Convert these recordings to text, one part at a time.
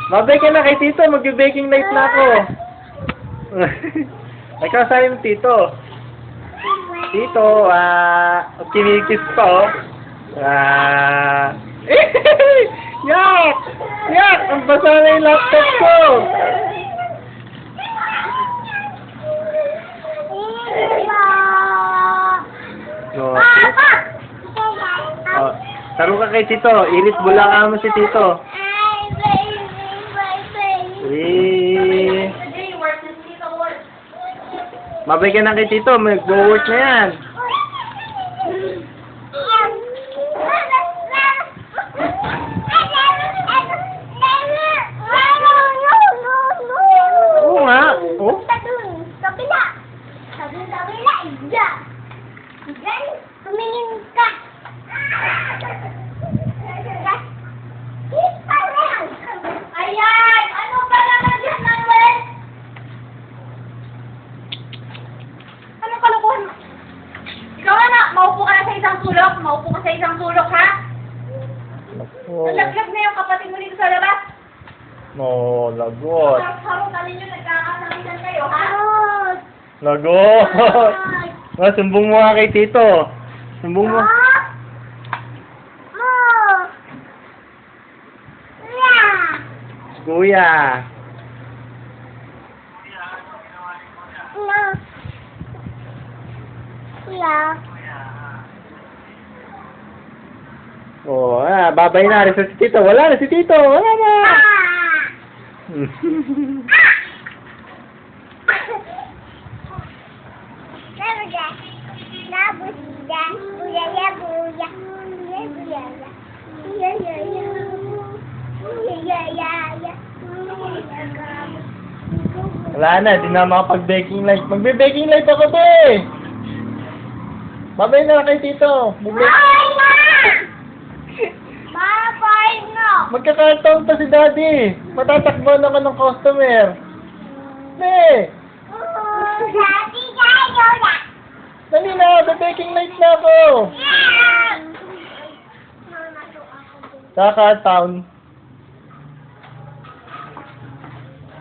Babay ka na kay Tito, mag-baking night na ako. Ay, kasabi mo, Tito. Tito, kinikis pa, oh. Yak! Yak! Ang basa na yung laptop ko! Oh, taro ka kay Tito. Iris bula mo si Tito. Mabay ka na kay Tito. Mag-work na yan. Oo nga. Oh? Kabila. Kabila. Iya. Tumingin ka. Ayan! Ano ba naman dyan, Manuel? Anong kalukuhan mo? Ikaw na, maupo ka na sa isang sulok. Maupo ka sa isang sulok, ha? Oh. Nalaglag na yung kapatid mo dito sa labas. No, lagot. Harutan ninyo, nagkakasabitan kayo, ha? Lagot. Sumbong mo nga kay Tito. Sumbong mo. Kuya. Oh, babay na rin si Tito. Wala na si Tito. Wala na. Wala na, di na makapag-baking light. Magbe-baking light ako, be! Babay na kay Tito. Babay na! Magkakataon pa si Daddy. Matatakbo naman ng customer. Be! Daddy, tayo na! Dali na, be-baking light na ako. Kakataon.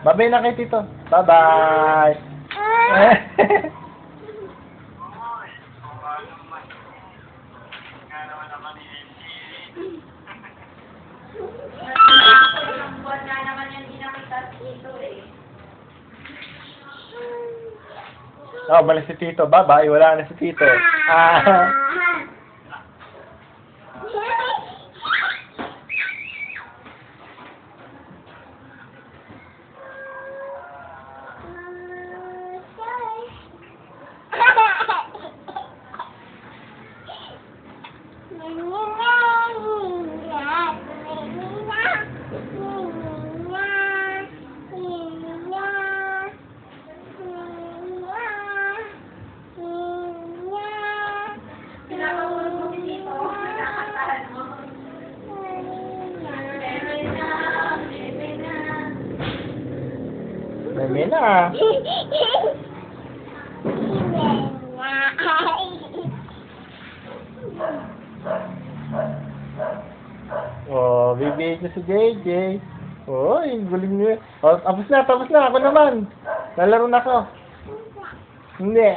Babay na kay Tito. Bye-bye. Oh, balik si Tito. Bye-bye. Wala na si Tito. Meme na. Oh, bibig na si JJ. Oh, yung galing niya. Oh, tapos na. Ako naman. Lalaro na ako. Hindi.